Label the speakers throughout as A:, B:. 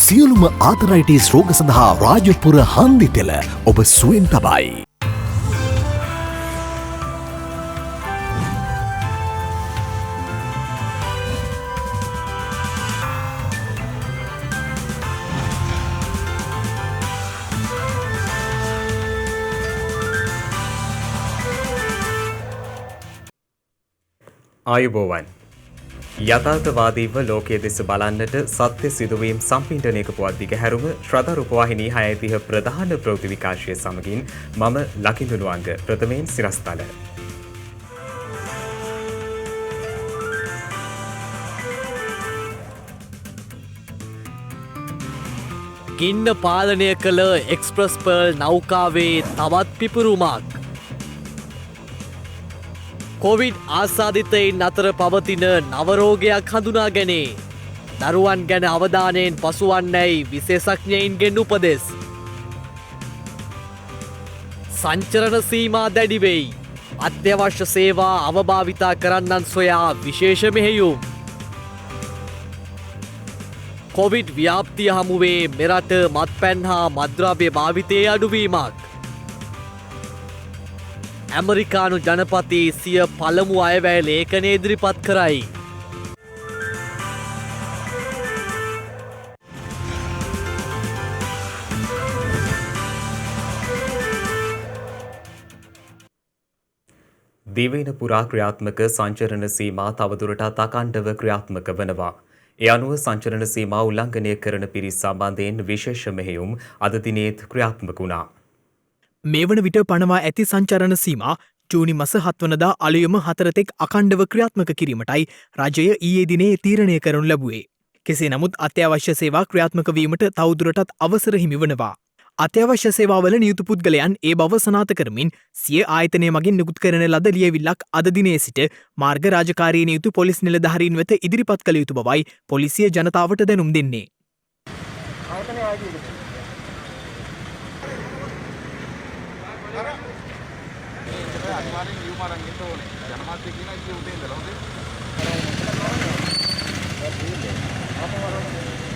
A: සියලුම ආතරයිටිස් රෝග සඳහා රාජපුර හන්දි තෙල ඔබ සුවෙන් තබයි.
B: ආයුබෝවන් යථාර්ථවාදීව ලෝකයේ දෙස බලන්නට සත්‍ය සිදුවීම් සම්පින්ඩනයක පුවත් දිගහැරුම ශ්‍රද්ධා රූපවාහිනී 6:30 ප්‍රධාන ප්‍රවෘත්ති විකාශය සමගින් මම ලකිඳුනුවංග ප්‍රථමයෙන් සිරස්තල.
C: ගින්න පාලනය කළ එක්ස්ප්‍රස් පර්ල් නෞකාවේ තවත් පිපුරුමක්. කොවිඩ් ආසාධිතයින් අතර පවතින නවරෝගයක් හඳුනා ගැනේ. දරුවන් ගැන අවධානයෙන් පසුවන්නැයි විශේෂඥයින්ගෙන් උපදෙස්. සංචරණ සීමා දැඩිවෙයි. අත්‍යවශ්‍ය සේවා අවභාවිතා කරන්නන් සොයා විශේෂ මෙහෙයුම්. කොවිඩ් ව්‍යාප්තිය හමුවේ මෙරට මත්පැන් හා මද්‍රව්‍ය භාවිතයේ අඩුවීමක්. ඇමරිකානු ජනපති සිය පළමු අයවැය ලේඛනය ඉදිරිපත් කරයි.
B: දිවයින පුරා ක්‍රියාත්මක සංචරණ සීමා තවදුරටත් අඛණ්ඩව ක්‍රියාත්මක වනවා. ඒ අනුව සංචරණ සීමා උල්ලංඝනය කරන පිරිස් සම්බන්ධයෙන් විශේෂ මෙහෙයුම් අද දිනේත් ක්‍රියාත්මක වුණා.
D: මේ වන විට පනවා ඇති සංචරණ සීමා ජූනි මස 7 වනදා අලුයම 4 තෙක් අඛණ්ඩව ක්‍රියාත්මක කිරීමටයි රජය ඊයේ දිනේ තීරණය කරනු ලැබුවේ. කෙසේ නමුත් අත්‍යවශ්‍ය සේවා ක්‍රියාත්මක වීමට තවදුරටත් අවසර හිමි වනවා. අත්‍යවශ්‍ය සේවාවල නියුතු පුද්ගලයන් ඒ බව සනාථ කරමින් සිය ආයතනය මගින් නිකුත් කරන ලද ලියවිල්ලක් අද දිනේ සිට මාර්ග රාජකාරී නියුතු පොලිස් නිලධාරීන් වෙත ඉදිරිපත් කළ යුතු බවයි පොලිසිය ජනතාවට දැනුම් දෙන්නේ.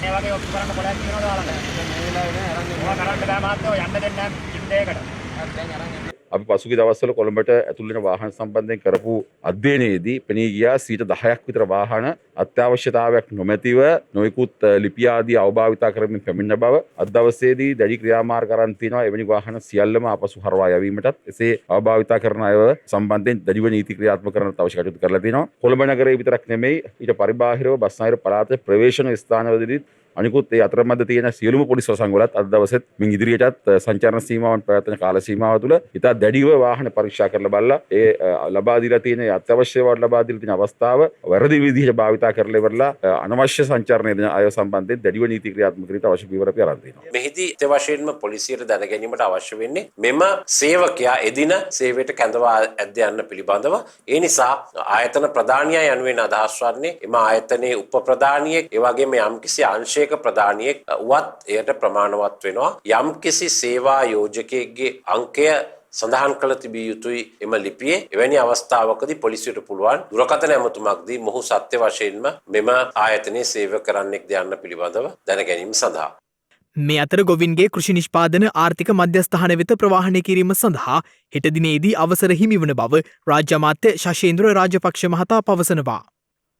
E: මේ වගේ ඔප්පු කරන්න පොඩක් කියනවා දාලා නැහැ. මේ වෙලාවේ නෑ අරන් යනවා කරන්න බෑ මාත්‍යෝ යන්න දෙන්නේ නැහැ කින්දේකට. දැන් අරන් යන්න.
F: අපි පසුගිය දවස්වල කොළඹට ඇතුල් වෙන වාහන සම්බන්ධයෙන් කරපු අධ්‍යයනයේදී පෙනී ගියා 10% විතර වාහන අත්‍යවශ්‍යතාවයක් නොමැතිව නොයෙකුත් ලිපි ආදී අවභාවිතා කරමින් පැමිණෙන බව අද දවසේදී දැඩි ක්‍රියාමාර්ග අරන් තියෙනවා. එවැනි වාහන සියල්ලම ආපසු හරවා යැවීමටත් එසේ අවභාවිතා කරන අයව සම්බන්ධයෙන් දැඩිව නීති ක්‍රියාත්මක කරන්නත් අවශ්‍ය කටයුතු කරලා තියෙනවා. කොළඹ නගරයේ විතරක් නෙමෙයි ඊට පරිබාහිරව බස්නාහිර පළාතේ ප්‍රවේශන ස්ථානවලදී අනිකුත් ඒ අතරමැද තියෙන සියලුම පොලිස් වසංගවලත් අද දවසෙත් මින් ඉදිරියටත් සංචාරණ සීමාවන් පැවැත්වෙන කාල සීමාව තුළ ඉතා දැඩිව වාහන පරීක්ෂා කරලා බලලා ඒ ලබා දීලා තියෙන අත්‍යවශ්‍ය වට ලබා දීලා තියෙන අවස්ථාව වැරදි විදිහට භාවිතා කරලා ඉවරලා අනවශ්‍ය සංචාරණය දෙන අය සම්බන්ධයෙන් දැඩිව නීති ක්‍රියාත්මක කිරීමට අවශ්‍ය පියවර අපි අරන් තියෙනවා.
G: මෙහිදී අත්‍යවශ්‍යයෙන්ම පොලිසියට දැන ගැනීමට අවශ්‍ය වෙන්නේ මෙම සේවකයා එදින සේවයට කැඳවා ඇද්ද යන්න පිළිබඳව. ඒ නිසා ආයතන ප්‍රධානියා යනුවෙන් අදහස් වන්නේ එම ආයතනයේ උප ප්‍රධානියෙක් ඒ වගේම යම්කිසි අංශයක ප්‍රධානියෙක් වත් එයට ප්‍රමාණවත් වෙනවා. යම්කිසි සේවා යෝජකයෙක්ගේ අංකය සඳහන් කළ තිබිය යුතුයි එම ලිපියේ. එවැනි අවස්ථාවකදී පොලිසියට පුළුවන් දුරකථන ඇමතුමක් දී මොහු සත්‍ය වශයෙන්ම මෙම ආයතනයේ සේවය කරන්නෙක්ද යන්න පිළිබඳව දැන ගැනීම සඳහා.
D: මේ අතර ගොවින්ගේ කෘෂි නිෂ්පාදන ආර්ථික මධ්‍යස්ථාන වෙත ප්‍රවාහනය කිරීම සඳහා හෙට දිනේදී අවසර හිමි වන බව රාජ්‍ය අමාත්‍ය ශෂේන්ද්‍ර රාජපක්ෂ මහතා පවසනවා.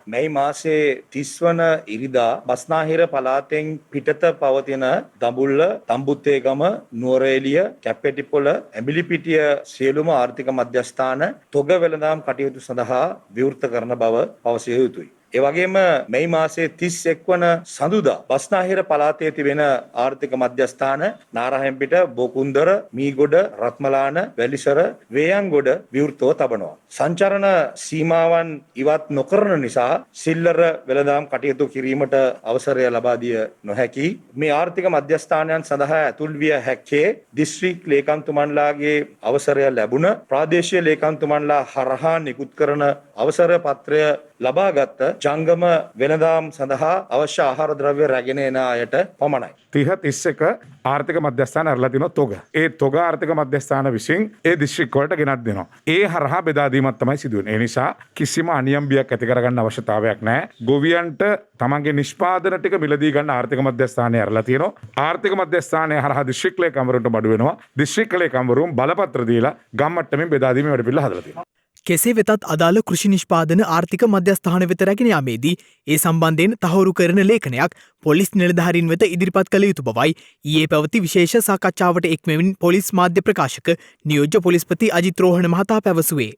H: මේ මාසේ 30 වන ඉරිදා බස්නාහිර පළාතෙන් පිටත පවතින දඹුල්ල, තම්බුත්තේගම, නුවරඑළිය, කැප්පෙටිපොළ, ඇඹිලිපිටිය සියලුම ආර්ථික මධ්‍යස්ථාන තොග වෙළඳාම් කටයුතු සඳහා විවෘත කරන බව පවසිය යුතුයි. ඒ වගේම මේ මාසේ 31 වන සඳුදා බස්නාහිර පළාතේ තිබෙන ආර්ථික මධ්‍යස්ථාන නාරහෙම්පිට, බෝකුන්දර, මීගොඩ, රත්මලාන, වැලිසර, වේයන්ගොඩ විවෘතව තබනවා. සංචරණ සීමාවන් ඉවත් නොකරන නිසා සිල්ලර වෙළඳාම් කටයුතු කිරීමට අවසරය ලබා දිය නොහැකි. මේ ආර්ථික මධ්‍යස්ථානයන් සඳහා ඇතුල් විය හැක්කේ දිස්ත්‍රික් ලේකම්තුමන්ලාගේ අවසරය ලැබුණ ප්‍රාදේශීය ලේකම්තුමන්ලා හරහා නිකුත් කරන අවසර පත්‍රය ලබාගත් ජංගම වෙනදාම් සඳහා අවශ්‍ය ආහාර ද්‍රව්‍ය රැගෙන එන අයට පමණයි.
I: 30-31 ආර්ථික මධ්‍යස්ථාන අරලා තිනවා තොග. ඒ තොග ආර්ථික මධ්‍යස්ථාන විසින් ඒ දිස්ත්‍රික් වලට ගෙනත් දෙනවා. ඒ හරහා බෙදා දීමක් තමයි සිදු වෙන්නේ. ඒ නිසා කිසිම අනියම් බියක් ඇති කරගන්න අවශ්‍යතාවයක් නැහැ. ගොවියන්ට තමන්ගේ නිෂ්පාදන ටික මිලදී ගන්න ආර්ථික මධ්‍යස්ථානය අරලා තියෙනවා. ආර්ථික මධ්‍යස්ථානය හරහා දිස්ත්‍රික් ලේකම්වරුන්ට බඩු වෙනවා. දිස්ත්‍රික් ලේකම්වරුන් බලපත්‍ර දීලා ගම් මට්ටමින් බෙදා දීමේ වැඩපිළිවෙල හදලා තියෙනවා.
D: කෙසේ වෙතත් අදාළ කෘෂි නිෂ්පාදන ආර්ථික මධ්‍යස්ථාන වෙත රැගෙන යාමේදී ඒ සම්බන්ධයෙන් තහවුරු කරන ලේඛනයක් පොලිස් නිලධාරීන් වෙත ඉදිරිපත් කළ යුතු බවයි ඊයේ පැවති විශේෂ සාකච්ඡාවට එක්වෙමින් පොලිස් මාධ්‍ය ප්‍රකාශක නියෝජ්‍ය පොලිස්පති අජිත් රෝහණ මහතා පැවසුවේ.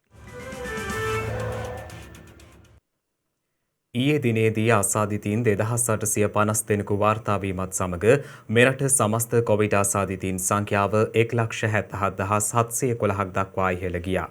B: ඊයේ දිනේදී ආසාදිතීන් 2850 දෙනෙකු වාර්තාවීමත් සමග මෙරට සමස්ත කොවිඩ් ආසාදිතීන් සංඛ්‍යාව 1,77,711ක් දක්වා ඉහළ ගියා.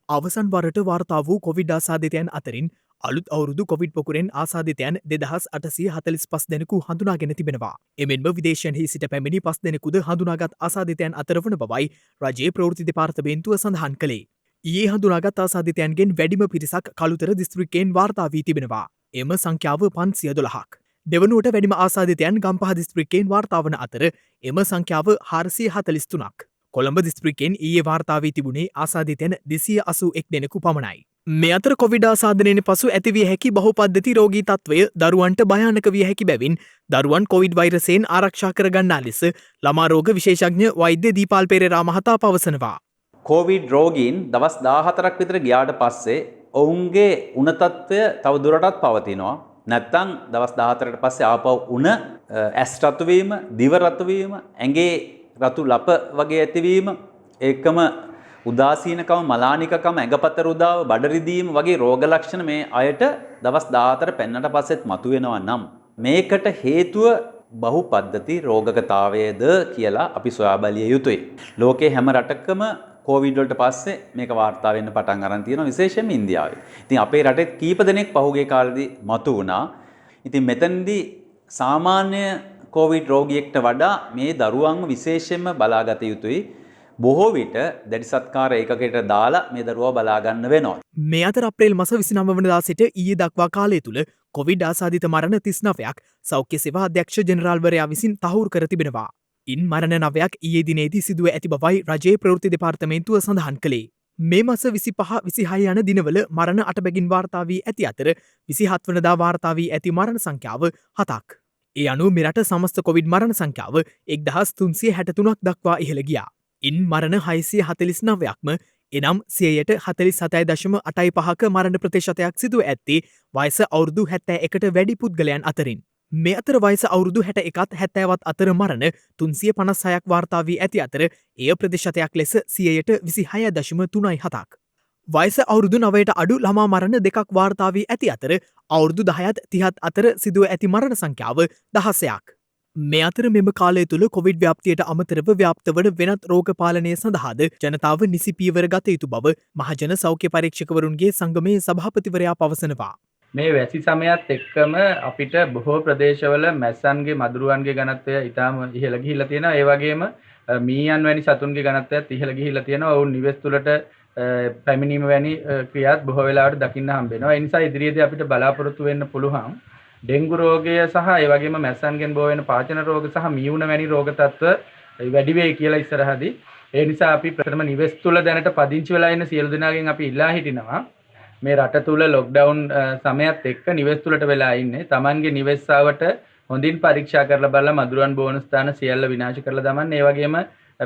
D: අවසන් වරට වාර්තා වූ කොවිඩ් ආසාධිතයන් අතරින් අලුත් අවුරුදු කොවිඩ් පොකුරෙන් ආසාධිතයන් 2845 දෙනෙකු හඳුනාගෙන තිබෙනවා. එමෙන්ම විදේශයන්හි සිට පැමිණි 5 දෙනෙකුද හඳුනාගත් ආසාධිතයන් අතර වන බවයි රජයේ ප්‍රවෘත්ති දෙපාර්තමේන්තුව සඳහන් කළේ. ඊයේ හඳුනාගත් ආසාධිතයන්ගෙන් වැඩිම පිරිසක් කළුතර දිස්ත්‍රික්කයෙන් වාර්තා වී තිබෙනවා. එම සංඛ්‍යාව 512ක්. දෙවනුවට වැඩිම ආසාධිතයන් ගම්පහ දිස්ත්‍රික්කයෙන් වාර්තා වන අතර එම සංඛ්‍යාව 443ක්. කොළඹ දිස්ත්‍රික්කෙන් ඊයේ වාර්තා වී තිබුණේ ආසාදිතයන් 281 දෙනෙකු පමණයි. මේ අතර කොවිඩ් ආසාදනයෙන් පසු ඇතිවිය හැකි බහුපද්ධති රෝගී තත්ත්වය දරුවන්ට භයානක විය හැකි බැවින් දරුවන් කොවිඩ් වෛරසයෙන් ආරක්ෂා කර ගන්නා ලෙස ළමා රෝග විශේෂඥ වෛද්‍ය දීපාල් පෙරේරා මහතා පවසනවා.
J: කොවිඩ් රෝගීන් දවස් 14ක් විතර ගියාට පස්සේ ඔවුන්ගේ උණ තත්ත්වය තව දුරටත් පවතිනවා. නැත්තම් දවස් 14කට පස්සේ ආපහු උණ ඇස් රතු වීම, දිව රතු වීම, ඇඟේ රතු ලප වගේ ඇතිවීම, ඒකම උදාසීනකම, මලානිකකම, ඇඟපත රුදාව, බඩ රිදීම වගේ රෝග ලක්ෂණ මේ අයට දවස් 14 පෙන්නට පස්සෙත් මතුවෙනවා නම් මේකට හේතුව බහුපද්ධති රෝගකතාවයද කියලා අපි සොයා බැලිය යුතුයි. ලෝකේ හැම රටකම කොවිඩ් වලට පස්සේ මේක වාර්තා වෙන්න පටන් අරන් තියෙනවා, විශේෂයෙන්ම ඉන්දියාවේ. ඉතින් අපේ රටේ කීප දෙනෙක් පහුගිය කාලෙදී මතු වුණා. ඉතින් මෙතනදී සාමාන්‍ය කොවිඩ් රෝගියෙක්ට වඩා මේ දරුවන්ව විශේෂයෙන්ම බලාගත යුතුයි. බොහෝ විට දැඩි සත්කාර ඒකකයට දාලා මේ දරුවා බලා ගන්න වෙනවා.
D: මේ අතර අප්‍රේල් මාස 29 වෙනිදා සිට ඊයේ දක්වා කාලය තුල කොවිඩ් ආසාදිත මරණ 39ක් සෞඛ්‍ය සේවා අධ්‍යක්ෂ ජෙනරාල්වරයා විසින් තහවුරු කර තිබෙනවා. ඉන් මරණ 9ක් ඊයේ දිනේදී සිදුව ඇති බවයි රජයේ ප්‍රවෘත්ති දෙපාර්තමේන්තුව සඳහන් කළේ. මේ මාස 25-26 යන දිනවල මරණ 8 බැගින් වාර්තා වී ඇති අතර 27 වෙනිදා වාර්තා වී ඇති මරණ සංඛ්‍යාව 7ක්. ඒ අනුව මෙරට සමස්ත කොවිඩ් මරණ සංඛ්‍යාව 1363ක් දක්වා ඉහළ ගියා. ඉන් මරණ 649ක්ම එනම් 47.85%ක මරණ ප්‍රතිශතයක් සිදුව ඇත්තේ වයස අවුරුදු 71ට වැඩි පුද්ගලයන් අතරින්. මේ අතර වයස අවුරුදු 61ත් 70ත් අතර මරණ 356ක් වාර්තා වී ඇති අතර එය ප්‍රතිශතයක් ලෙස 26.37%ක්. වයස අවුරුදු 9ට අඩු ළමා මරණ 2ක් වාර්තා වී ඇති අතර අවුරුදු 10ත් 30ත් අතර සිදුව ඇති මරණ සංඛ්‍යාව 16ක්. මේ අතර මෙම කාලය තුළ කොවිඩ් ව්‍යාප්තියට අමතරව ව්‍යාප්ත වන වෙනත් රෝග පාලනය සඳහාද ජනතාව නිසි පියවර ගත යුතු බව මහජන සෞඛ්‍ය පරීක්ෂකවරුන්ගේ සංගමයේ සභාපතිවරයා පවසනවා.
K: මේ වැසි සමයත් එක්කම අපිට බොහෝ ප්‍රදේශවල මැස්සන්ගේ මදුරුවන්ගේ ඝනත්වය ඉතාම ඉහළ ගිහිල්ලා තියෙනවා. ඒ වගේම මීයන් වැනි සතුන්ගේ ඝනත්වයත් ඉහළ ගිහිල්ලා තියෙනවා. ඔවුන් නිවෙස් තුළට පැමිණීම වැනි ක්‍රියාත් බොහෝ වෙලාවට දකින්න හම්බ වෙනවා. ඒ නිසා ඉදිරියේදී අපිට බලාපොරොත්තු වෙන්න පුළුවන් ඩෙන්ගු රෝගය සහ ඒ වගේම මැස්සන්ගෙන් බෝ වෙන පාචන රෝග සහ මියුණ වැනි රෝග තත්ත්ව වැඩි වෙයි කියලා ඉස්සරහදී. ඒ නිසා අපි ප්‍රථම නිවෙස් තුල දැනට පදිංචි වෙලා ඉන්න සියලු දෙනාගෙන් අපි ඉල්ලා හිටිනවා මේ රට තුල ලොක්ඩවුන් සමයත් එක්ක නිවෙස් තුලට වෙලා ඉන්නේ. Tamanගේ නිවෙස්ාවට හොඳින් පරීක්ෂා කරලා බලලා මදුරුවන් බෝවන ස්ථාන සියල්ල විනාශ කරලා දාන්න. ඒ වගේම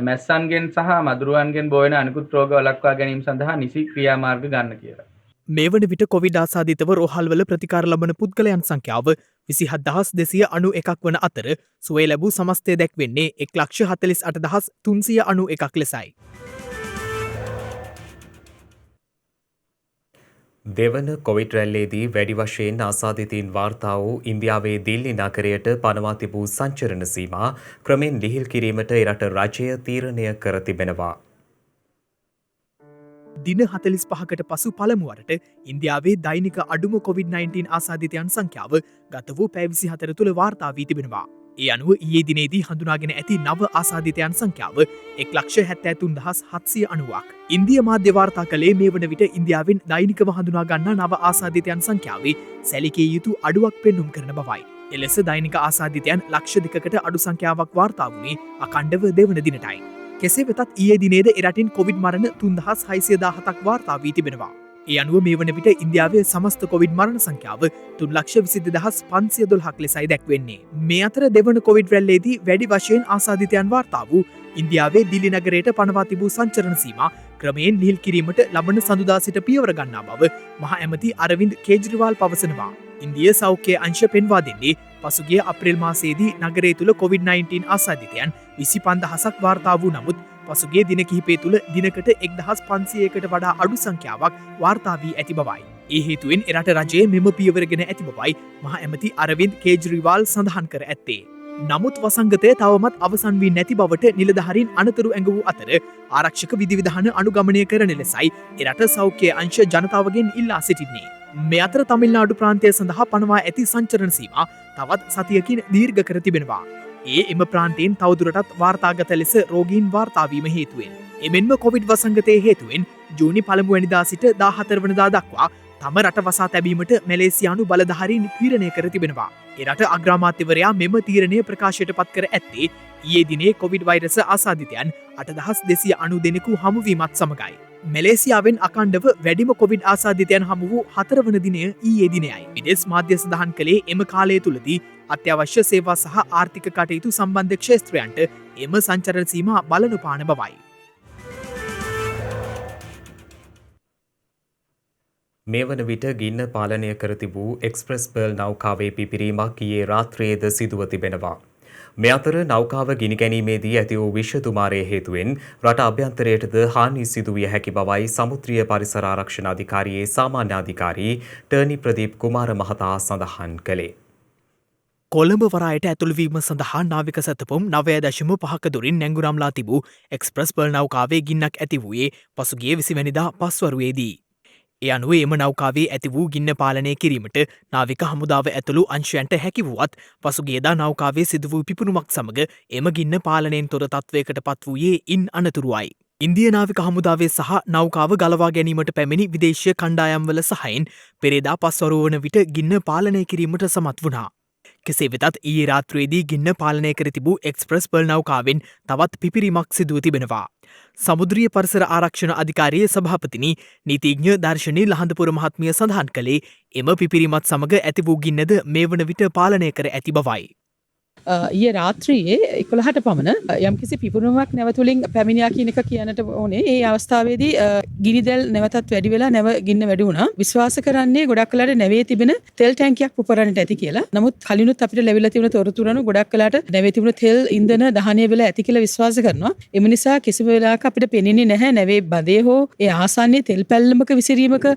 K: මැස්සන්ගෙන් සහ මදුරුවන්ගෙන් බෝ වෙන අනිකුත් රෝග වළක්වා ගැනීම සඳහා නිසි ක්‍රියාමාර්ග ගන්න කියලා.
D: මේ වන විට කොවිඩ් ආසාදිතව රෝහල්වල ප්‍රතිකාර ලබන පුද්ගලයන් සංඛ්‍යාව 27291ක් වන අතර සුවය ලැබූ සමස්තය දැක්වෙන්නේ 1,48,391ක් ලෙසයි.
B: දෙවන කොවිඩ් රැල්ලේදී වැඩි වශයෙන් ආසාදිතීන් වාර්තා වූ ඉන්දියාවේ දිල්ලි නගරයට පනවා තිබූ සංචරණ සීමා ක්‍රමෙන් ලිහිල් කිරීමට එරට රජය තීරණය කර තිබෙනවා.
D: දින 45කට පසු පළමුවරට ඉන්දියාවේ දෛනික අඩුම කොවිඩ්-19 ආසාදිතයන් සංඛ්‍යාව ගත වූ පැය 24 තුළ වාර්තා වී තිබෙනවා. ඒ අනුව ඊයේ දිනේදී හඳුනාගෙන ඇති නව ආසාධිතයන් සංඛ්‍යාව 1,73,790ක්. ඉන්දිය මාධ්‍ය වාර්තා කළේ මේ වන විට ඉන්දියාවෙන් දෛනිකව හඳුනා ගන්නා නව ආසාධිතයන් සංඛ්‍යාවේ සැලකිය යුතු අඩුවක් පෙන්නුම් කරන බවයි. එලෙස දෛනික ආසාධිතයන් ලක්ෂ 2කට අඩු සංඛ්‍යාවක් වාර්තා වුණේ අඛණ්ඩව දෙවන දිනටයි. කෙසේ වෙතත් ඊයේ දිනේද එරටින් කොවිඩ් මරණ 3617ක් වාර්තා වී තිබෙනවා. ඒ අනුව මේ වන විට ඉන්දියාවේ සමස්ත කොවිඩ් මරණ සංඛ්‍යාව 3,22,512ක් ලෙසයි දැක්වෙන්නේ. මේ අතර දෙවන කොවිඩ් රැල්ලේදී වැඩි වශයෙන් ආසාදිතයන් වාර්තා වූ ඉන්දියාවේ දිල්ලි නගරයට පනවා තිබූ සංචරණ සීමා ක්‍රමයෙන් ලිහිල් කිරීමට ලබන සඳුදා සිට පියවර ගන්නා බව මහ ඇමති අරවින්ද් කේජ්රිවාල් පවසනවා. ඉන්දිය සෞඛ්‍ය අංශ පෙන්වා දෙන්නේ පසුගිය අප්‍රේල් මාසයේදී නගරය තුළ කොවිඩ්-19 ආසාදිතයන් 25,000ක් වාර්තා වූ නමුත් පසුගේ දින කිහිපේ තුළ දිනකට 1,500කට වඩා අඩු සංඛ්‍යාවක් වාර්තා වී ඇති බවයි. ඒ හේතුවෙන් එරට රජයේ මෙම පියවරගෙන ඇති බවයි මහ ඇමති අරවින්ද් කේජ්රිවාල් සඳහන් කර ඇත්තේ. නමුත් වසංගතය තවමත් අවසන් වී නැති බවට නිලධහරින් අනතුරු ඇඟ වූ අතර ආරක්ෂක විධිවිධාන අනුගමනය කරන ලෙසයි එරට සෞඛ්‍ය අංශ ජනතාවගෙන් ඉල්ලා සිටින්නේ. මේ අතර තමිල්නාඩු ප්‍රාන්තය සඳහා පනවා ඇති සංචරණ සීමා තවත් සතියකින් දීර්ඝ කර තිබෙනවා. ඒ එම ප්‍රාන්තයෙන් තවදුරටත් වාර්තාගත ලෙස රෝගීන් වාර්තාවීම හේතුවෙන්. එමෙන්ම කොවිඩ් වසංගතය හේතුවෙන් ජූනි පළමුවැනිදා සිට 14 වනදා දක්වා තම රට වසා තැබීමට මැලේසියානු බලධාරීන් තීරණය කර තිබෙනවා. එරට අග්‍රාමාත්‍යවරයා මෙම තීරණය ප්‍රකාශයට පත් කර ඇත්තේ ඊයේ දිනේ කොවිඩ් වෛරස ආසාදිතයන් 8,290 දෙනෙකු හමුවීමත් සමගයි. මැලේසියාවෙන් අකණ්ඩව වැඩිම කොවිඩ් ආසාදිතයන් හමු වූ 4 වන දිනය ඊයේ දිනයයි. විදෙස් මාධ්‍ය සඳහන් කළේ එම කාලය තුලදී අත්‍යවශ්‍ය සේවා සහ ආර්ථික කටයුතු සම්බන්ධ ක්ෂේත්‍රයන්ට එම සංචරණ සීමා බලනුපාන බවයි.
B: මේ වන විට ගින්න පාලනය කර තිබූ එක්ස්ප්‍රස් පර්ල් නෞකාවේ පිපිරීමක් ඊයේ රාත්‍රියේද සිදුව තිබෙනවා. මේ අතර නෞකාව ගිනිගැනීමේදී ඇති වූ විෂතුමාරය හේතුවෙන් රට අභ්‍යන්තරයටද හානි සිදුවිය හැකි බවයි සමුද්‍රීය පරිසර ආරක්ෂණ අධිකාරියේ සාමාන්‍ය අධිකාරී ටර්නි ප්‍රදීප් කුමාර මහතා සඳහන් කළේ.
D: කොළඹ වරායට ඇතුළුවීම සඳහා නාවික සැතපුම් 9.5 දුරින් නැංගුරම්ලා තිබූ එක්ස්ප්‍රස් පර්ල් නෞකාවේ ගින්නක් ඇති වූයේ පසුගිය 20 වැනිදා පස්වරුවේදී. ඒ අනුව එම නෞකාවේ ඇති වූ ගින්න පාලනය කිරීමට නාවික හමුදාව ඇතුළු අංශයන්ට හැකි වුවත් පසුගියදා නෞකාවේ සිදු වූ පිපුණුමක් සමග එම ගින්න පාලනයෙන් තොර තත්ත්වයකට පත් වූයේ ඉන් අනතුරුවයි. ඉන්දිය නාවික හමුදාවේ සහ නෞකාව ගලවා ගැනීමට පැමිණි විදේශීය කණ්ඩායම්වල සහයෙන් පෙරේදා පස්වරුව වන විට ගින්න පාලනය කිරීමට සමත් වුණා. කෙසේ වෙතත් ඊයේ රාත්‍රියේදී ගින්න පාලනය කර තිබූ එක්ස්ප්‍රස් පර්ල් නෞකාවෙන් තවත් පිපිරීමක් සිදුව තිබෙනවා. සමුද්‍රීය පරිසර ආරක්ෂණ අධිකාරියේ සභාපතිනි නීතිඥ දර්ශනී ලහඳපුර මහත්මිය සඳහන් කළේ එම පිපිරීමත් සමග ඇති වූ ගින්නද මේ වන විට පාලනය කර ඇති බවයි.
L: ඊයේ රාත්‍රියේ 11ට පමණ යම්කිසි පිපුරුමක් නැවතුලින් පැමිණියා කියන එක කියන්නට ඕනේ. ඒ අවස්ථාවේදී ගිනිදැල් නැවතත් වැඩි වෙලා නැව ගින්න වැඩි වුණා. විශ්වාස කරන්නේ ගොඩක් වෙලාට නැවේ තිබෙන තෙල් ටැංකියක් පුපුරන්නට ඇති කියලා. නමුත් කලිනුත් අපිට ලැබිලා තිබුණ තොරතුරු අනුව ගොඩක් වෙලාට නැවේ තිබුණ තෙල් ඉන්ධන දහනය වෙලා ඇති කියලා විශ්වාස කරනවා. එම නිසා කිසිම වෙලාවක අපිට පෙනෙන්නේ නැහැ නැවේ බදේ හෝ ඒ ආසන්නයේ තෙල් පැල්ලමක විසිරීමක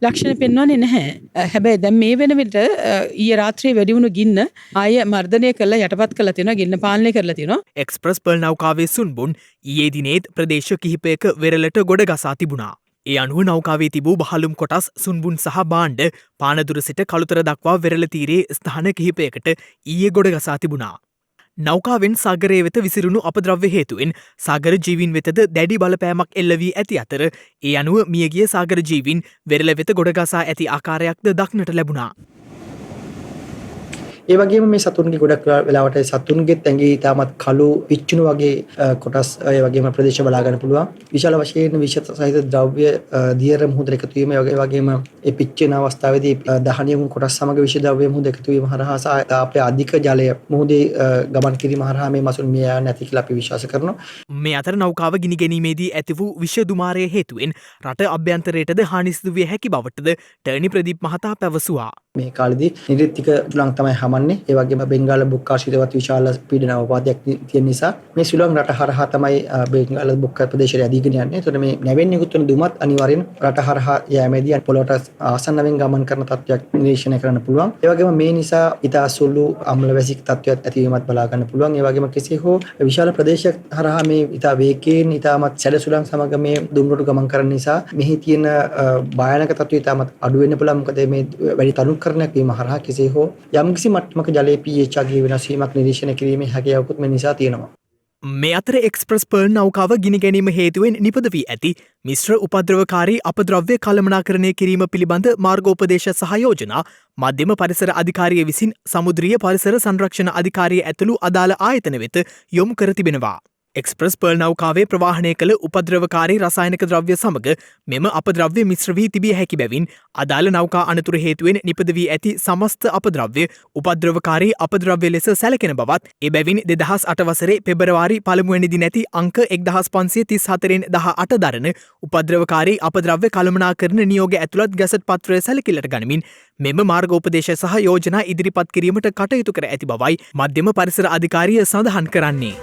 L: ලක්ෂණ පෙන්වන්නේ නැහැ. හැබැයි දැන් මේ වෙන විට ඊයේ රාත්‍රියේ වැඩි වුණු ගින්න ආය මර්ධනය කළා යටපත් කළා තියෙනවා ගින්න පාලනය කරලා තියෙනවා.
D: එක්ස්ප්‍රස් පර්ල් නෞකාවේ සුන්බුන් ඊයේ දිනේත් ප්‍රදේශ කිහිපයක වෙරළට ගොඩ ගසා තිබුණා. ඒ අනුව නෞකාවේ තිබූ බහලුම් කොටස් සුන්බුන් සහ බාණ්ඩ පානදුර සිට කළුතර දක්වා වෙරළ තීරයේ ස්ථාන කිහිපයකට ඊයේ ගොඩ ගසා තිබුණා. නෞකාවෙන් සාගරය වෙත විසිරුණු අපද්‍රව්‍ය හේතුවෙන් සාගර ජීවීන් වෙතද දැඩි බලපෑමක් එල්ල වී ඇති අතර ඒ අනුව මියගිය සාගර ජීවීන් වෙරළ වෙත ගොඩ ගසා ඇති ආකාරයක්ද දක්නට ලැබුණා.
M: ඒ වගේම මේ සතුන්ගේ ගොඩක් වෙලාවට සතුන්ගෙත් ඇඟේ තාමත් කළු පිච්චුණු වගේ කොටස් ඒ වගේම ප්‍රදේශ බලා ගන්න පුළුවන්. විශාල වශයෙන් විෂ සහිත ද්‍රව්‍ය දියර මුහුදට එකතු වීම ඒ වගේම ඒ පිච්චෙන අවස්ථාවේදී දහණිය වුණු කොටස් සමග විෂ ද්‍රව්‍ය මුහුද එකතු වීම හරහා අපේ අධික ජලය මුහුදේ ගමන් කිරීම හරහා මේ මසුන් මිය යන්නේ නැති කියලා අපි විශ්වාස කරනවා.
D: මේ අතර නෞකාව ගිනි ගැනීමේදී ඇති වූ විෂ දුමාරය හේතුවෙන් රට අභ්‍යන්තරයටද හානි සිදු විය හැකි බවටද ටර්නි ප්‍රදීප් මහතා පැවසුවා.
M: මේ කාලෙදී නිරිත්තික සුළං තමයි හමන්නේ. ඒ වගේම බෙන්ගාල බුක්කාශීතවත් විශාල පීඩන අවපාතයක් තියෙන නිසා මේ සුළං රට හරහා තමයි බෙන්ගාල බුක්කා ප්‍රදේශයට ඇදීගෙන යන්නේ. ඒතකොට මේ නැවෙන් නිකුත් වන දුමත් අනිවාර්යෙන් රට හරහා යෑමේදී පොළොවට ආසන්නවෙන් ගමන් කරන තත්ත්වයක් නිරීක්ෂණය කරන්න පුළුවන්. ඒ වගේම මේ නිසා ඉතා සුළු අම්ල වැසික තත්ත්වයක් ඇතිවීමත් බලා ගන්න පුළුවන්. ඒ වගේම කෙසේ හෝ විශාල ප්‍රදේශයක් හරහා මේ ඉතා වේගයෙන් ඉතාමත් සැඩ සුළං සමග මේ දුම්රොටු ගමන් කරන නිසා මෙහි තියෙන භයානක තත්ත්වය ඉතාමත් අඩු වෙන්න පුළුවන්. මොකද මේ වැඩි තනුකරණයක් වීම හරහා කෙසේ හෝ යම්කිසි මට්ටමක තුනක්මක ජලයේ pH අගයේ වෙනස් වීමක් නිරීක්ෂණය කිරීමේ හැකියාවකුත් මේ නිසා තියෙනවා.
D: මේ අතර එක්ස්ප්‍රස් පර්ල් නෞකාව ගිනි ගැනීම හේතුවෙන් නිපද වී ඇති මිශ්‍ර උපද්‍රවකාරී අපද්‍රව්‍ය කළමනාකරණය කිරීම පිළිබඳ මාර්ගෝපදේශ සහ යෝජනා මධ්‍යම පරිසර අධිකාරිය විසින් සමුද්‍රීය පරිසර සංරක්ෂණ අධිකාරිය ඇතුළු අදාළ ආයතන වෙත යොමු කර තිබෙනවා. එක්ස්ප්‍රස් පර්ල් නෞකාවේ ප්‍රවාහනය කළ උපද්‍රවකාරී රසායනික ද්‍රව්‍ය සමග මෙම අපද්‍රව්‍ය මිශ්‍ර වී තිබිය හැකි බැවින් අදාළ නෞකා අනතුර හේතුවෙන් නිපද වී ඇති සමස්ත අපද්‍රව්‍ය උපද්‍රවකාරී අපද්‍රව්‍ය ලෙස සැලකෙන බවත් එබැවින් 2008 වසරේ පෙබරවාරි පළමුවැනි දින ඇති අංක 1534න් 18 දරන උපද්‍රවකාරී අපද්‍රව්‍ය කළමනාකරණ නියෝග ඇතුළත් ගැසට් පත්‍රය සැලකිල්ලට ගනිමින් මෙම මාර්ගෝපදේශ සහ යෝජනා ඉදිරිපත් කිරීමට කටයුතු කර ඇති බවයි මධ්‍යම පරිසර අධිකාරිය සඳහන් කරන්නේ.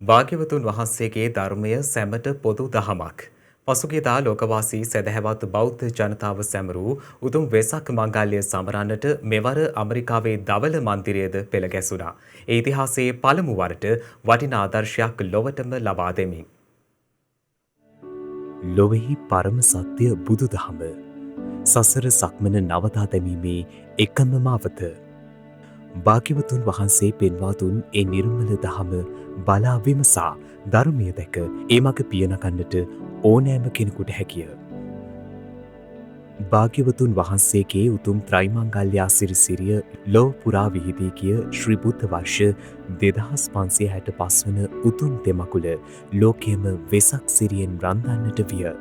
B: භාග්‍යවතුන් වහන්සේගේ ධර්මය සැමට පොදු දහමක්. පසුගියදා ලෝකවාසී සැදැහැවත් බෞද්ධ ජනතාව සැමරූ උතුම් වෙසක් මංගල්‍ය සමරන්නට මෙවර ඇමරිකාවේ දවල මන්දිරයද පෙළ ගැසුණා. ඒ ඉතිහාසයේ පළමු වරට වටිනා ආදර්ශයක් ලොවටම ලබා දෙමින්. ලොවෙහි පරම සත්‍ය බුදු දහම සසර සක්මන නවතා දැමීමේ එකම මාවත. භාග්‍යවතුන් වහන්සේ පෙන්වා දුන් ඒ නිර්මල දහම බලා විමසා ධර්මය දැක ඒ මග පියනගන්නට ඕනෑම කෙනෙකුට හැකිය. භාග්‍යවතුන් වහන්සේගේ උතුම් ත්‍රිමංගල්‍ය සිරිසිරිය ලොව පුරා විහිදී ගිය ශ්‍රී බුද්ධ වර්ෂ 2565 වන උතුම් තෙමකුල ලෝකයේම වෙසක් සිරියෙන් රඳන්නට විය.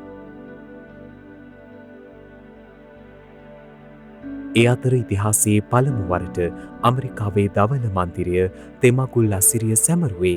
B: ඒ අතර ඉතිහාසයේ පළමු වරට ඇමරිකාවේ දවල මන්දිරය තෙමකුල් අසිරිය සැමරුවේ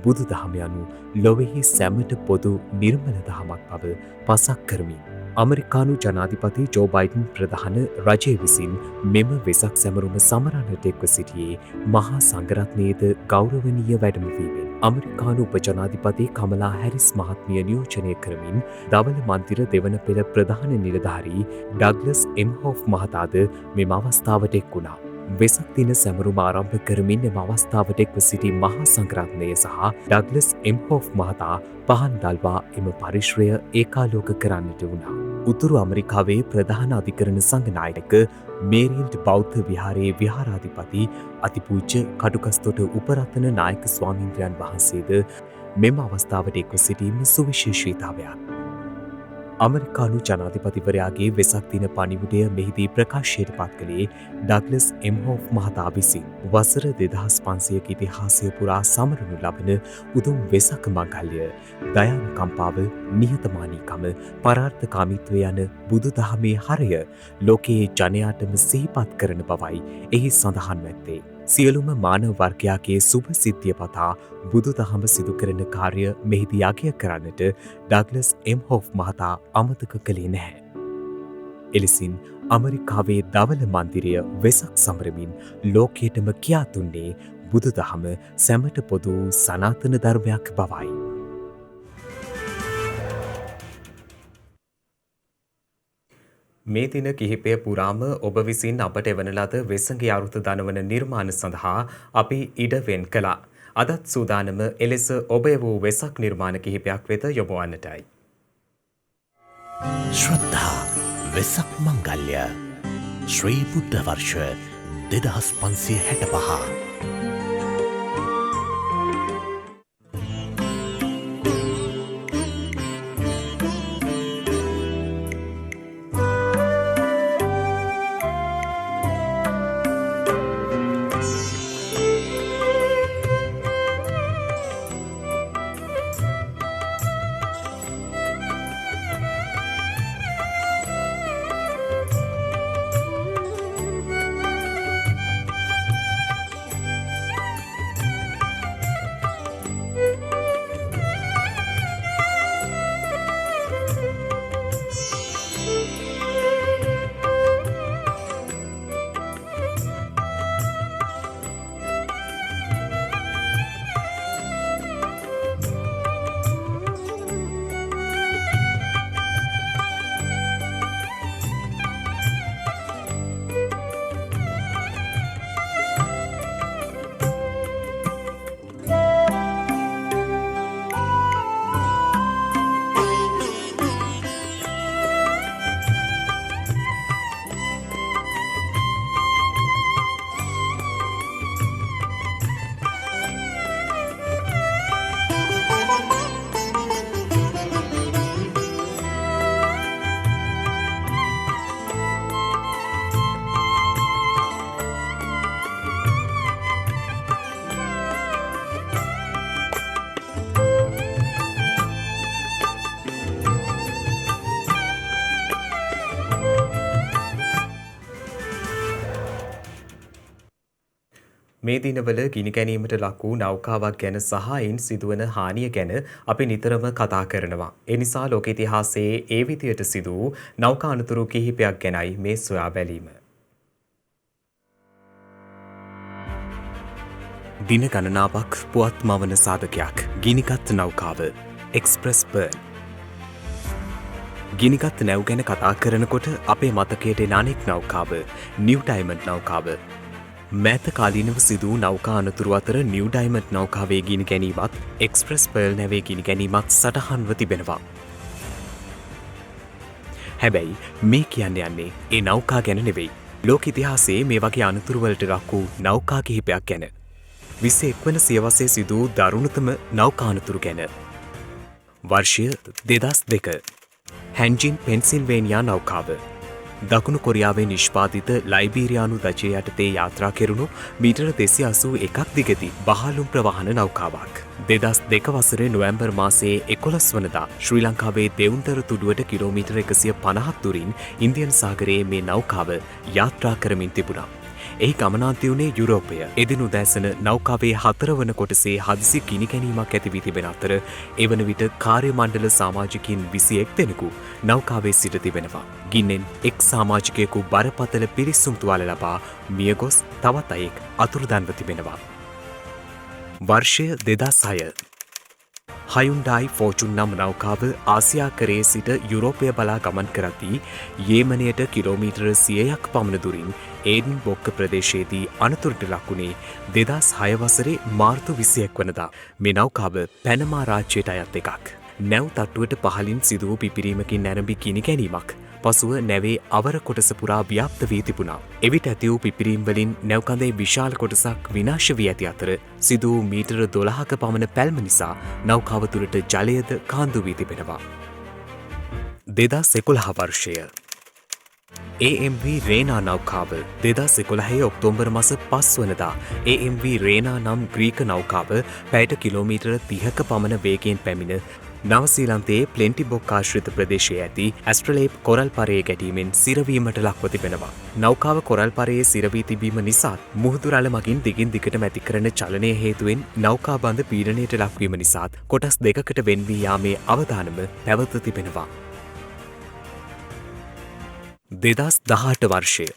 B: බුදු දහම යනු ලොවෙහි සැමට පොදු නිර්මල දහමක් බව පසක් කරමින්. ඇමරිකානු ජනාධිපති ජෝ බයිඩන් ප්‍රධාන රජය විසින් මෙම වෙසක් සැමරුම සමරන්නට එක්ව සිටියේ මහා සංඝරත්නයේද ගෞරවනීය වැඩමවීමෙන් ඇමරිකානු උපජනාධිපති කමලා හැරිස් මහත්මිය නියෝජනය කරමින් දවල මන්දිර දෙවන පෙළ ප්‍රධාන නිලධාරී ඩග්ලස් එම්හොෆ් මහතාද මෙම අවස්ථාවට එක් වුණා. වෙසක් දින සැමරුම ආරම්භ කරමින් එම අවස්ථාවට එක්ව සිටි මහා සංඝරත්නය සහ ඩග්ලස් එම්හොෆ් මහතා පහන් දල්වා එම පරිශ්‍රය ඒකාලෝක කරන්නට වුණා. උතුරු ඇමරිකාවේ ප්‍රධාන අධිකරණ සංඝනායක මේරිල්ඩ් බෞද්ධ විහාරයේ විහාරාධිපති අතිපූජ්‍ය කටුකස්තොට උපරතන නායක ස්වාමීන්ද්‍රයන් වහන්සේද මෙම අවස්ථාවට එක්ව සිටීම සුවිශේෂීතාවයක්. ඇමරිකානු ජනාධිපතිවරයාගේ වෙසක් දින පණිවිඩය මෙහිදී ප්‍රකාශයට පත් කළේ ඩග්ලස් එම්හොෆ් මහතා විසින්. වසර 2500ක ඉතිහාසය පුරා සමරනු ලබන උතුම් වෙසක් මංගල්‍ය දයානුකම්පාව, නිහතමානීකම, පරාර්ථකාමීත්වය යන බුදු දහමේ හරය ලෝකයේ ජනයාටම සිහිපත් කරන බවයි එහි සඳහන් ඇත්තේ. සියලුම මානව වර්ගයාගේ සුභ සිද්ධිය පතා බුදු දහම සිදු කරන කාර්ය මෙහිදී අගය කරන්නට ඩග්ලස් එම්හොෆ් මහතා අමතක කළේ නැහැ. එලෙසින් ඇමරිකාවේ දවල මන්දිරය වෙසක් සමරමින් ලෝකයටම කියා දුන්නේ බුදු දහම සැමට පොදු සනාතන ධර්මයක් බවයි. මේ දින කිහිපය පුරාම ඔබ විසින් අපට එවන ලද වෙසඟේ අරුත දනවන නිර්මාණ සඳහා අපි ඉඩ වෙන් කළා. අදත් සූදානම එලෙස ඔබ වූ වෙසක් නිර්මාණ කිහිපයක් වෙත යොමුවන්නටයි.
A: ශ්‍රද්ධා වෙසක් මංගල්‍ය ශ්‍රී බුද්ධ වර්ෂ 2565.
B: මේ දිනවල ගිනිගැනීමට ලක් වූ නෞකාවක් ගැන සහ එයින් සිදුවන හානිය ගැන අපි නිතරම කතා කරනවා. ඒ නිසා ලෝක ඉතිහාසයේ ඒ විදියට සිදු වූ නෞකා අනතුරු කිහිපයක් ගැනයි මේ සොයා බැලීම. දින ගණනාවක් පුවත් මවන සාධකයක් ගිනිගත් නෞකාව එක්ස්ප්‍රස් පර්ල්. ගිනිගත් නැව් ගැන කතා කරනකොට අපේ මතකයට එන අනෙක් නෞකාව නිව් ඩයමන්ඩ් නෞකාව. මෑත කාලීනව සිදු නෞකා අනතුරු අතර නිව් ඩයමන්ඩ් නෞකාවේ ගිනි ගැනීමත් එක්ස්ප්‍රස් පර්ල් නැවේ ගිනි ගැනීමත් සටහන්ව තිබෙනවා. හැබැයි මේ කියන්න යන්නේ ඒ නෞකා ගැන නෙවෙයි. ලෝක ඉතිහාසයේ මේ වගේ අනතුරුවලට ලක් වූ නෞකා කිහිපයක් ගැන. 21 වන සියවසේ සිදු වූ දරුණුතම නෞකා අනතුරු ගැන. වර්ෂය 2002. හැන්ජින් පෙන්සිල්වේනියා නෞකාව. දකුණු කොරියාවේ නිෂ්පාදිත ලයිබීරියානු දජය යටතේ යාත්‍රා කෙරුණු මීටර 281ක් දිගති බහලුම් ප්‍රවාහන නෞකාවක්. 2002 වසරේ නොවැම්බර් මාසයේ 11 වනදා ශ්‍රී ලංකාවේ දෙවුන්තර තුඩුවට කිලෝමීටර 150ක් දුරින් ඉන්දියන් සාගරයේ මේ නෞකාව යාත්‍රා කරමින් තිබුණා. එහි ගමනාන්තය වුණේ යුරෝපය. එදින උදෑසන නෞකාවේ 4 වන කොටසේ හදිසි ගිනිගැනීමක් ඇති වී තිබෙන අතර එවන විට කාර්ය මණ්ඩල සමාජිකින් 21 දෙනෙකු නෞකාවේ සිට තිබෙනවා. ගින්නෙන් එක් සමාජිකයෙකු බරපතල පිරිස්සුම් තුවාල ලබා මියගොස් තවත් අයෙක් අතුරුදන්ව තිබෙනවා. වර්ෂය 2006. හයුන්ඩායි ෆෝචුන් නම් නෞකාව ආසියාකරයේ සිට යුරෝපය බලා ගමන් කරද්දී යේමනයට කිලෝමීටර 100ක් පමණ දුරින් ඒඩන් බොක්ක ප්‍රදේශයේදී අනතුරට ලක්වුණේ 2006 වසරේ මාර්තු 21 වනදා. මේ නෞකාව පැනමා රාජ්‍යයට අයත් එකක්. නැව් තට්ටුවට පහලින් සිදු වූ පිපිරීමකින් නැරඹි ගිනි ගැනීමක් පසුව නැවේ අවර කොටස පුරා ව්‍යාප්ත වී තිබුණා. එවිට ඇති වූ පිපිරීම් වලින් නැව් කඳේ විශාල කොටසක් විනාශ වී ඇති අතර සිදු වූ මීටර 12ක පමණ පැල්ම නිසා නෞකාව තුළට ජලයද කාන්දු වී තිබෙනවා. 2011 වර්ෂය. AMV රේනා නෞකාව 2011 ඔක්තෝබර් මාස 5 වනදා AMV රේනා නම් ග්‍රීක නෞකාව පැයට කිලෝමීටර 30ක පමණ වේගයෙන් පැමිණ නවසීලන්තයේ ප්ලෙන්ටිබොක් ආශ්‍රිත ප්‍රදේශයේ ඇති ඇස්ට්‍රලේප් කොරල් පරයේ ගැටීමෙන් සිරවීමට ලක්ව තිබෙනවා. නෞකාව කොරල් පරයේ සිරවී තිබීම නිසා මුහුදු රළ මගින් දිගින් දිගටම ඇති කරන චලනය හේතුවෙන් නෞකා බඳ පීඩනයට ලක්වීම නිසාත් කොටස් දෙකකට වෙන් වී යාමේ අවදානම පැවත තිබෙනවා. 2018 වර්ෂය.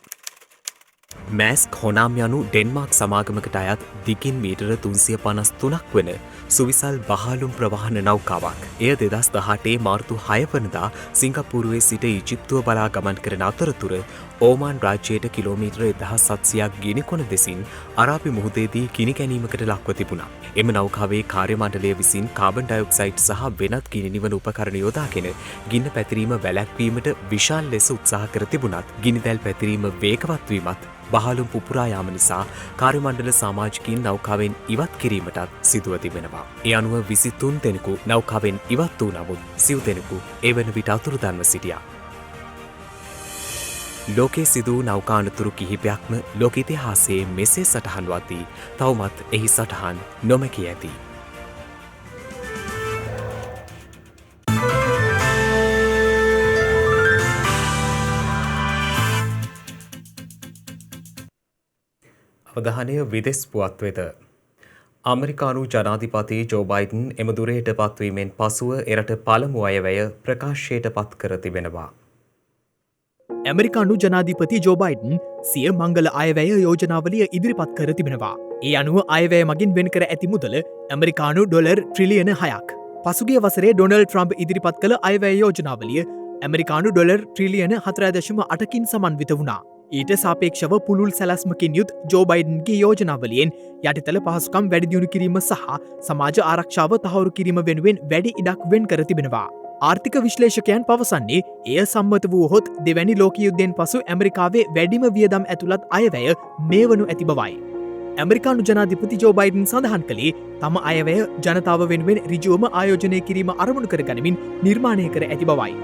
B: මෑස්ක් හොනාම් යනු ඩෙන්මාර්ක් සමාගමකට අයත් දිගින් මීටර 353ක් වන සුවිසල් බහලුම් ප්‍රවාහන නෞකාවක්. එය 2018 මාර්තු 6 වනදා සිංගප්පූරුවේ සිට ඊජිප්තුව බලා ගමන් කරන අතරතුර ඕමාන් රාජ්‍යයට කිලෝමීටර 1700ක් ගිනි කොන දෙසින් අරාබි මුහුදේදී ගිනි ගැනීමකට ලක්ව තිබුණා. එම නෞකාවේ කාර්ය මණ්ඩලය විසින් කාබන් ඩයොක්සයිඩ් සහ වෙනත් ගිනි නිවන උපකරණ යොදාගෙන ගින්න පැතිරීම වැළැක්වීමට විශාල ලෙස උත්සාහ කර තිබුණත් ගිනිදැල් පැතිරීම වේගවත් වීමත් බහලුම් පුපුරා යාම නිසා කාර්ය මණ්ඩල සමාජිකින් නෞකාවෙන් ඉවත් කිරීමටත් සිදුව තිබෙනවා. ඒ අනුව 23 දෙනෙකු නෞකාවෙන් ඉවත් වූ නමුත් සිව් දෙනෙකු එවන විට අතුරුදන්ව සිටියා. ලෝකයේ සිදු නෞකා අනතුරු කිහිපයක්ම ලෝක ඉතිහාසයේ මෙසේ සටහන් වදී තවමත් එහි සටහන් නොමැකී ඇති. අවධානය විදෙස් පුවත් වෙත. අමරිකානු ජනාධිපති ජෝ බයිඩන් එම දුරයට පත්වීමෙන් පසුව එරට පළමු අයවැය ප්‍රකාශයට පත් කර තිබෙනවා.
D: ඇමරිකානු ජනාධිපති ජෝ බයිඩන් සිය මංගල අයවැය යෝජනාවලිය ඉදිරිපත් කර තිබෙනවා. ඒ අනුව අයවැය මගින් වෙන් කර ඇති මුදල ඇමරිකානු ඩොලර් ට්‍රිලියන 6ක්. පසුගිය වසරේ ඩොනල්ඩ් ට්‍රම්ප් ඉදිරිපත් කළ අයවැය යෝජනාවලිය ඇමරිකානු ඩොලර් ට්‍රිලියන 4.8කින් සමන්විත වුණා. ඊට සාපේක්ෂව පුළුල් සැලස්මකින් යුත් ජෝ බයිඩන්ගේ යෝජනාවලියෙන් යටිතල පහසුකම් වැඩිදියුණු කිරීම සහ සමාජ ආරක්ෂාව තහවුරු කිරීම වෙනුවෙන් වැඩි ඉඩක් වෙන් කර තිබෙනවා. ආර්ථික විශ්ලේෂකයන් පවසන්නේ එය සම්මත වූහොත් දෙවැනි ලෝක යුද්ධයෙන් පසු ඇමරිකාවේ වැඩිම වියදම් ඇතුළත් අයවැය මේ වනු ඇති බවයි. ඇමරිකානු ජනාධිපති ජෝ බයිඩන් සඳහන් කළේ තම අයවැය ජනතාව වෙනුවෙන් ඍජුවම ආයෝජනය කිරීම අරමුණු කර ගනිමින් නිර්මාණය කර ඇති බවයි.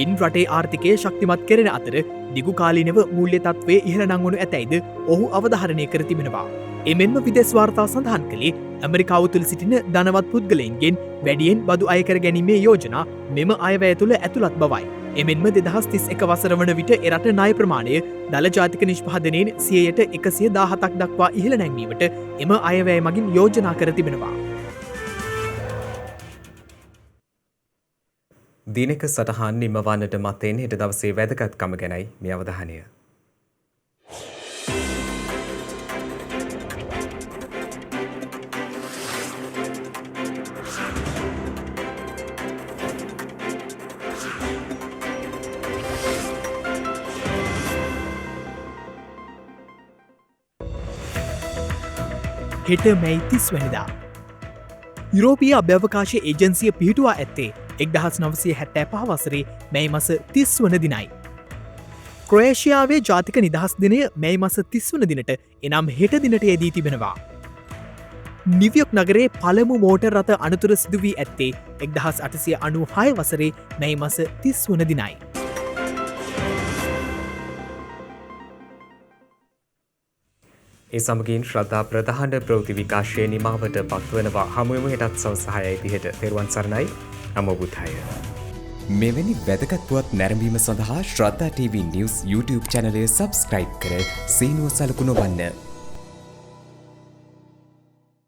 D: ඉන් රටේ ආර්ථිකය ශක්තිමත් කෙරෙන අතර දිගු කාලීනව මූල්‍ය තත්ත්වයේ ඉහළ නංවනු ඇතැයිද ඔහු අවධාරණය කර තිබෙනවා. එමෙන්ම විදෙස් වාර්තා සඳහන් කළේ ඇමරිකාව තුළ සිටින ධනවත් පුද්ගලයින්ගෙන් වැඩියෙන් බදු අයකර ගැනීමේ යෝජනා මෙම අයවැය තුළ ඇතුළත් බවයි. එමෙන්ම 2031 වසර වන විට එරට ණය ප්‍රමාණය දළ ජාතික නිෂ්පාදනයෙන් 117ක් දක්වා ඉහළ නැංවීමට එම අයවැය මගින් යෝජනා කර තිබෙනවා.
B: දිනක සටහන් නිමවන්නට මතෙන් හෙට දවසේ වැදගත්කම ගැනයි මේ අවධානය.
D: හෙට මැයි 30 වැනිදා යුරෝපීය අභ්‍යවකාශ ඒජන්සිය පිහිටුවා ඇත්තේ 1975 වසරේ මැයි මස 30 වන දිනයි. ක්‍රෝේෂියාවේ ජාතික නිදහස් දිනය මැයි මස 30 වන දිනට එනම් හෙට දිනට යෙදී තිබෙනවා. නිවියොක් නගරේ පළමු මෝටර් රථ අනතුර සිදු වී ඇත්තේ 1896 වසරේ මැයි මස 30 වන දිනයි.
B: ඒ සමගින් ශ්‍රද්ධා ප්‍රධාන ප්‍රවෘත්ති විකාශය නිමාවට පත්වනවා. හමුවමු හෙටත් සවස් 6යි 30ට. තෙරුවන් සරණයි. නමෝ බුද්ධාය.
A: මෙවැනි වැදගත් පුවත් නැරඹීම සඳහා ශ්‍රද්ධා TV News YouTube channel එක subscribe කර සීනුව සලකුණ වන්න.